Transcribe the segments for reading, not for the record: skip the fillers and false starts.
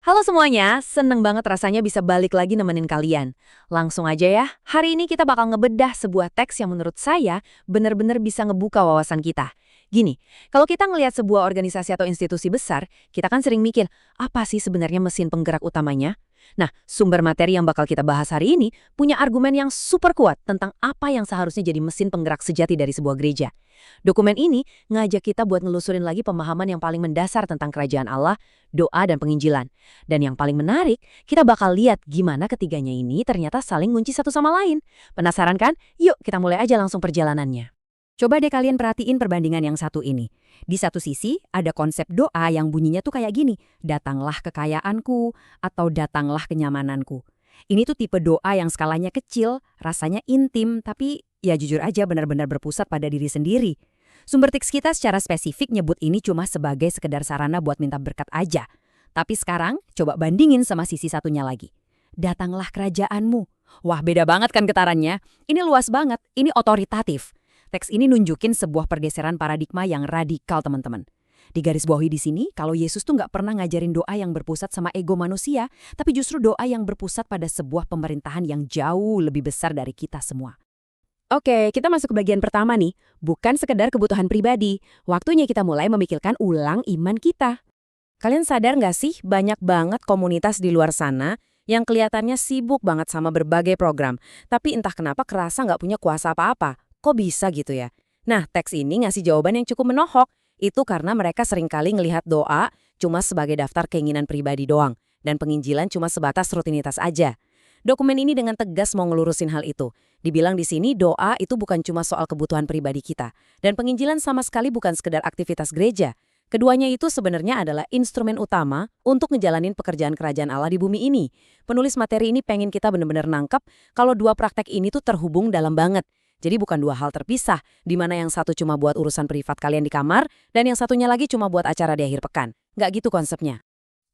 Halo semuanya, seneng banget rasanya bisa balik lagi nemenin kalian. Langsung aja ya, hari ini kita bakal ngebedah sebuah teks yang menurut saya bener-bener bisa ngebuka wawasan kita. Gini, kalau kita ngelihat sebuah organisasi atau institusi besar, kita kan sering mikir, apa sih sebenarnya mesin penggerak utamanya? Nah, sumber materi yang bakal kita bahas hari ini punya argumen yang super kuat tentang apa yang seharusnya jadi mesin penggerak sejati dari sebuah gereja. Dokumen ini ngajak kita buat ngelusurin lagi pemahaman yang paling mendasar tentang kerajaan Allah, doa, dan penginjilan. Dan yang paling menarik, kita bakal lihat gimana ketiganya ini ternyata saling ngunci satu sama lain. Penasaran kan? Yuk kita mulai aja langsung perjalanannya. Coba deh kalian perhatiin perbandingan yang satu ini. Di satu sisi, ada konsep doa yang bunyinya tuh kayak gini, datanglah kekayaanku atau datanglah kenyamananku. Ini tuh tipe doa yang skalanya kecil, rasanya intim, tapi ya jujur aja benar-benar berpusat pada diri sendiri. Sumber teks kita secara spesifik nyebut ini cuma sebagai sekedar sarana buat minta berkat aja. Tapi sekarang, coba bandingin sama sisi satunya lagi. Datanglah kerajaanmu. Wah, beda banget kan getarannya. Ini luas banget, ini otoritatif. Teks ini nunjukin sebuah pergeseran paradigma yang radikal, teman-teman. Di garis bawahi di sini, kalau Yesus tuh nggak pernah ngajarin doa yang berpusat sama ego manusia, tapi justru doa yang berpusat pada sebuah pemerintahan yang jauh lebih besar dari kita semua. Oke, kita masuk ke bagian pertama nih. Bukan sekedar kebutuhan pribadi. Waktunya kita mulai memikirkan ulang iman kita. Kalian sadar nggak sih, banyak banget komunitas di luar sana yang kelihatannya sibuk banget sama berbagai program, tapi entah kenapa kerasa nggak punya kuasa apa-apa. Kok bisa gitu ya? Nah, teks ini ngasih jawaban yang cukup menohok. Itu karena mereka seringkali ngelihat doa cuma sebagai daftar keinginan pribadi doang, dan penginjilan cuma sebatas rutinitas aja. Dokumen ini dengan tegas mau ngelurusin hal itu. Dibilang di sini doa itu bukan cuma soal kebutuhan pribadi kita, dan penginjilan sama sekali bukan sekedar aktivitas gereja. Keduanya itu sebenarnya adalah instrumen utama untuk ngejalanin pekerjaan kerajaan Allah di bumi ini. Penulis materi ini pengen kita benar-benar nangkep kalau dua praktek ini tuh terhubung dalam banget. Jadi bukan dua hal terpisah, di mana yang satu cuma buat urusan privat kalian di kamar, dan yang satunya lagi cuma buat acara di akhir pekan. Nggak gitu konsepnya.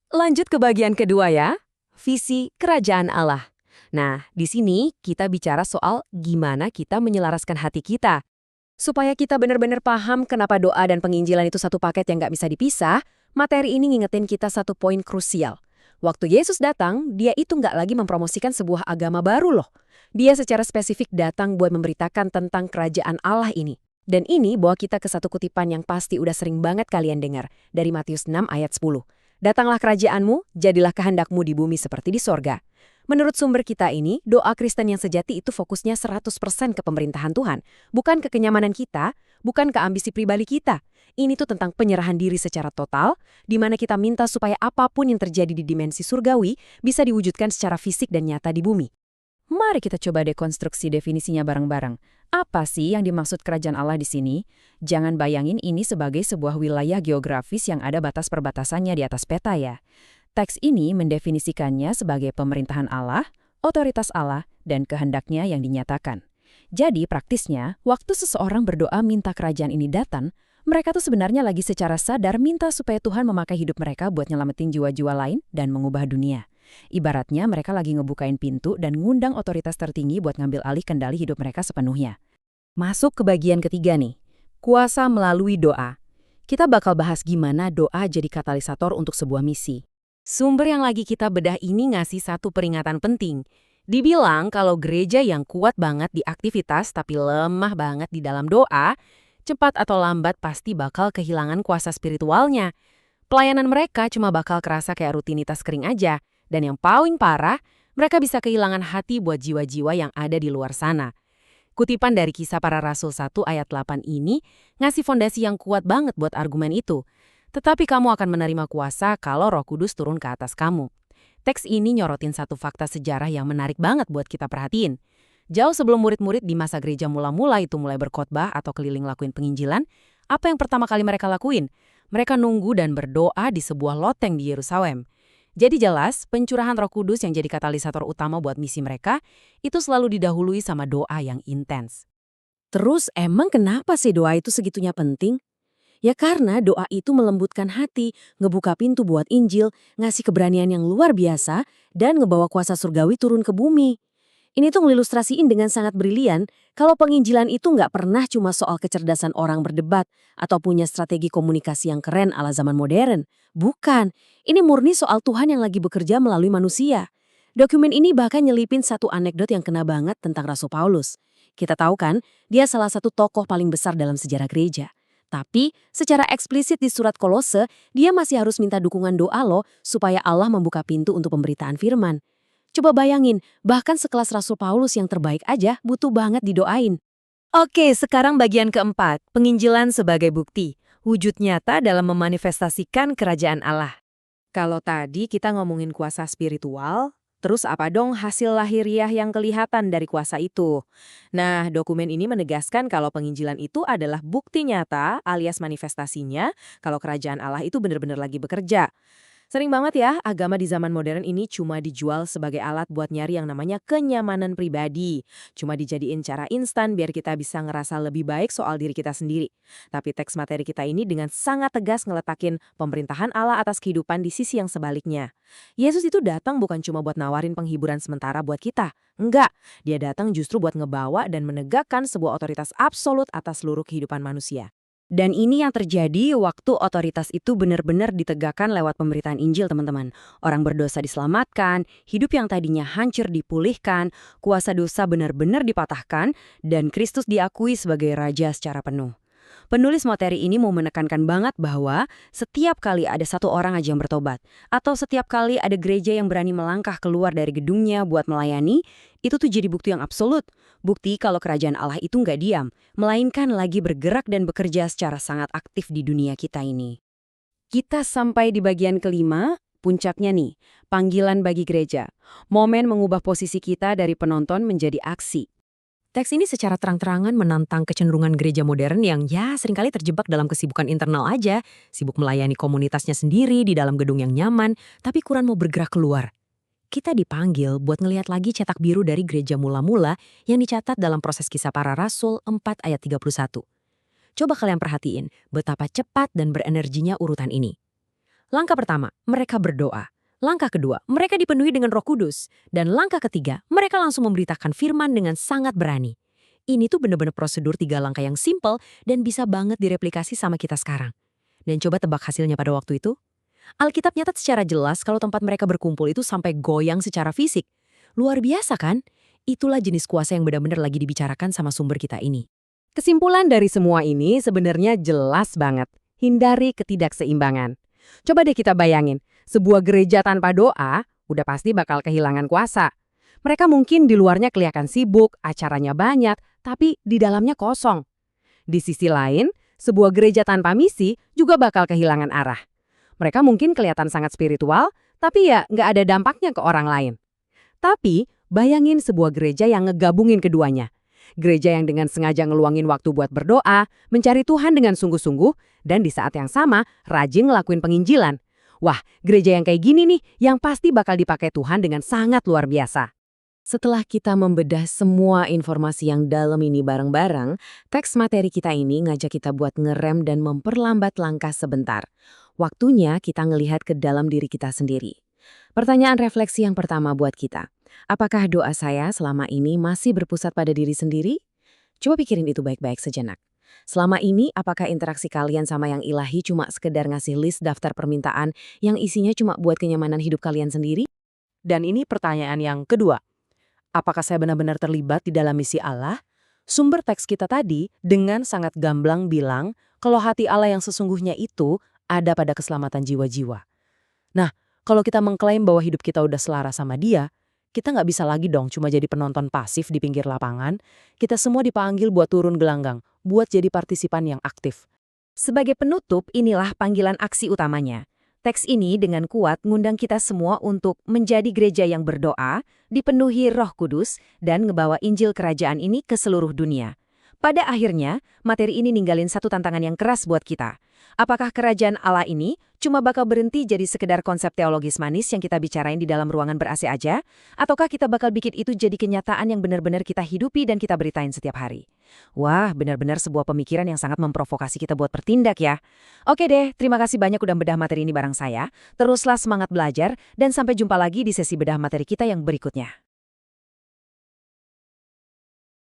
Lanjut ke bagian kedua ya, visi kerajaan Allah. Nah, di sini kita bicara soal gimana kita menyelaraskan hati kita. Supaya kita benar-benar paham kenapa doa dan penginjilan itu satu paket yang nggak bisa dipisah, materi ini ngingetin kita satu poin krusial. Waktu Yesus datang, dia itu nggak lagi mempromosikan sebuah agama baru loh. Dia secara spesifik datang buat memberitakan tentang kerajaan Allah ini. Dan ini bawa kita ke satu kutipan yang pasti udah sering banget kalian dengar, dari Matius 6 ayat 10. Datanglah kerajaanmu, jadilah kehendakmu di bumi seperti di sorga. Menurut sumber kita ini, doa Kristen yang sejati itu fokusnya 100% ke pemerintahan Tuhan, bukan ke kenyamanan kita, bukan ke ambisi pribadi kita. Ini tuh tentang penyerahan diri secara total, di mana kita minta supaya apapun yang terjadi di dimensi surgawi bisa diwujudkan secara fisik dan nyata di bumi. Mari kita coba dekonstruksi definisinya bareng-bareng. Apa sih yang dimaksud kerajaan Allah di sini? Jangan bayangin ini sebagai sebuah wilayah geografis yang ada batas perbatasannya di atas peta ya. Teks ini mendefinisikannya sebagai pemerintahan Allah, otoritas Allah, dan kehendaknya yang dinyatakan. Jadi praktisnya, waktu seseorang berdoa minta kerajaan ini datang, mereka tuh sebenarnya lagi secara sadar minta supaya Tuhan memakai hidup mereka buat nyelamatin jiwa-jiwa lain dan mengubah dunia. Ibaratnya mereka lagi ngebukain pintu dan ngundang otoritas tertinggi buat ngambil alih kendali hidup mereka sepenuhnya. Masuk ke bagian ketiga nih, kuasa melalui doa. Kita bakal bahas gimana doa jadi katalisator untuk sebuah misi. Sumber yang lagi kita bedah ini ngasih satu peringatan penting. Dibilang kalau gereja yang kuat banget di aktivitas tapi lemah banget di dalam doa, cepat atau lambat pasti bakal kehilangan kuasa spiritualnya. Pelayanan mereka cuma bakal kerasa kayak rutinitas kering aja. Dan yang paling parah, mereka bisa kehilangan hati buat jiwa-jiwa yang ada di luar sana. Kutipan dari Kisah Para Rasul 1 ayat 8 ini ngasih fondasi yang kuat banget buat argumen itu. Tetapi kamu akan menerima kuasa kalau Roh Kudus turun ke atas kamu. Teks ini nyorotin satu fakta sejarah yang menarik banget buat kita perhatiin. Jauh sebelum murid-murid di masa gereja mula-mula itu mulai berkhotbah atau keliling lakuin penginjilan, apa yang pertama kali mereka lakuin? Mereka nunggu dan berdoa di sebuah loteng di Yerusalem. Jadi jelas, pencurahan Roh Kudus yang jadi katalisator utama buat misi mereka, itu selalu didahului sama doa yang intens. Terus emang kenapa sih doa itu segitunya penting? Ya karena doa itu melembutkan hati, ngebuka pintu buat Injil, ngasih keberanian yang luar biasa, dan ngebawa kuasa surgawi turun ke bumi. Ini tuh ngilustrasiin dengan sangat brilian kalau penginjilan itu nggak pernah cuma soal kecerdasan orang berdebat atau punya strategi komunikasi yang keren ala zaman modern. Bukan, ini murni soal Tuhan yang lagi bekerja melalui manusia. Dokumen ini bahkan nyelipin satu anekdot yang kena banget tentang Rasul Paulus. Kita tahu kan, dia salah satu tokoh paling besar dalam sejarah gereja. Tapi, secara eksplisit di surat Kolose, dia masih harus minta dukungan doa loh supaya Allah membuka pintu untuk pemberitaan firman. Coba bayangin, bahkan sekelas Rasul Paulus yang terbaik aja butuh banget didoain. Oke, sekarang bagian keempat, penginjilan sebagai bukti. Wujud nyata dalam memanifestasikan kerajaan Allah. Kalau tadi kita ngomongin kuasa spiritual, terus apa dong hasil lahiriah yang kelihatan dari kuasa itu? Nah, dokumen ini menegaskan kalau penginjilan itu adalah bukti nyata alias manifestasinya kalau kerajaan Allah itu benar-benar lagi bekerja. Sering banget ya, agama di zaman modern ini cuma dijual sebagai alat buat nyari yang namanya kenyamanan pribadi. Cuma dijadiin cara instan biar kita bisa ngerasa lebih baik soal diri kita sendiri. Tapi teks materi kita ini dengan sangat tegas ngeletakin pemerintahan Allah atas kehidupan di sisi yang sebaliknya. Yesus itu datang bukan cuma buat nawarin penghiburan sementara buat kita. Enggak, dia datang justru buat ngebawa dan menegakkan sebuah otoritas absolut atas seluruh kehidupan manusia. Dan ini yang terjadi waktu otoritas itu benar-benar ditegakkan lewat pemberitaan Injil, teman-teman. Orang berdosa diselamatkan, hidup yang tadinya hancur dipulihkan, kuasa dosa benar-benar dipatahkan, dan Kristus diakui sebagai Raja secara penuh. Penulis materi ini mau menekankan banget bahwa setiap kali ada satu orang aja yang bertobat, atau setiap kali ada gereja yang berani melangkah keluar dari gedungnya buat melayani, itu tuh jadi bukti yang absolut. Bukti kalau kerajaan Allah itu nggak diam, melainkan lagi bergerak dan bekerja secara sangat aktif di dunia kita ini. Kita sampai di bagian kelima, puncaknya nih, panggilan bagi gereja. Momen mengubah posisi kita dari penonton menjadi aksi. Teks ini secara terang-terangan menantang kecenderungan gereja modern yang seringkali terjebak dalam kesibukan internal aja, sibuk melayani komunitasnya sendiri di dalam gedung yang nyaman, tapi kurang mau bergerak keluar. Kita dipanggil buat ngelihat lagi cetak biru dari gereja mula-mula yang dicatat dalam proses Kisah Para Rasul 4 ayat 31. Coba kalian perhatiin betapa cepat dan berenerginya urutan ini. Langkah pertama, mereka berdoa. Langkah kedua, mereka dipenuhi dengan Roh Kudus. Dan langkah ketiga, mereka langsung memberitakan firman dengan sangat berani. Ini tuh bener-bener prosedur 3 langkah yang simple dan bisa banget direplikasi sama kita sekarang. Dan coba tebak hasilnya pada waktu itu. Alkitab nyatat secara jelas kalau tempat mereka berkumpul itu sampai goyang secara fisik. Luar biasa kan? Itulah jenis kuasa yang benar-benar lagi dibicarakan sama sumber kita ini. Kesimpulan dari semua ini sebenarnya jelas banget. Hindari ketidakseimbangan. Coba deh kita bayangin, sebuah gereja tanpa doa udah pasti bakal kehilangan kuasa. Mereka mungkin di luarnya kelihatan sibuk, acaranya banyak, tapi di dalamnya kosong. Di sisi lain, sebuah gereja tanpa misi juga bakal kehilangan arah. Mereka mungkin kelihatan sangat spiritual, tapi nggak ada dampaknya ke orang lain. Tapi, bayangin sebuah gereja yang ngegabungin keduanya. Gereja yang dengan sengaja ngeluangin waktu buat berdoa, mencari Tuhan dengan sungguh-sungguh, dan di saat yang sama rajin ngelakuin penginjilan. Wah, gereja yang kayak gini nih, yang pasti bakal dipakai Tuhan dengan sangat luar biasa. Setelah kita membedah semua informasi yang dalam ini bareng-bareng, teks materi kita ini ngajak kita buat ngerem dan memperlambat langkah sebentar. Waktunya kita ngelihat ke dalam diri kita sendiri. Pertanyaan refleksi yang pertama buat kita. Apakah doa saya selama ini masih berpusat pada diri sendiri? Coba pikirin itu baik-baik sejenak. Selama ini, apakah interaksi kalian sama yang ilahi cuma sekedar ngasih list daftar permintaan yang isinya cuma buat kenyamanan hidup kalian sendiri? Dan ini pertanyaan yang kedua. Apakah saya benar-benar terlibat di dalam misi Allah? Sumber teks kita tadi dengan sangat gamblang bilang kalau hati Allah yang sesungguhnya itu ada pada keselamatan jiwa-jiwa. Nah, kalau kita mengklaim bahwa hidup kita udah selaras sama Dia, kita nggak bisa lagi dong cuma jadi penonton pasif di pinggir lapangan. Kita semua dipanggil buat turun gelanggang, buat jadi partisipan yang aktif. Sebagai penutup, inilah panggilan aksi utamanya. Teks ini dengan kuat ngundang kita semua untuk menjadi gereja yang berdoa, dipenuhi Roh Kudus, dan ngebawa Injil Kerajaan ini ke seluruh dunia. Pada akhirnya, materi ini ninggalin satu tantangan yang keras buat kita. Apakah kerajaan Allah ini cuma bakal berhenti jadi sekedar konsep teologis manis yang kita bicarain di dalam ruangan ber-AC aja? Ataukah kita bakal bikin itu jadi kenyataan yang benar-benar kita hidupi dan kita beritain setiap hari? Wah, benar-benar sebuah pemikiran yang sangat memprovokasi kita buat bertindak ya. Oke deh, terima kasih banyak udah bedah materi ini bareng saya. Teruslah semangat belajar dan sampai jumpa lagi di sesi bedah materi kita yang berikutnya.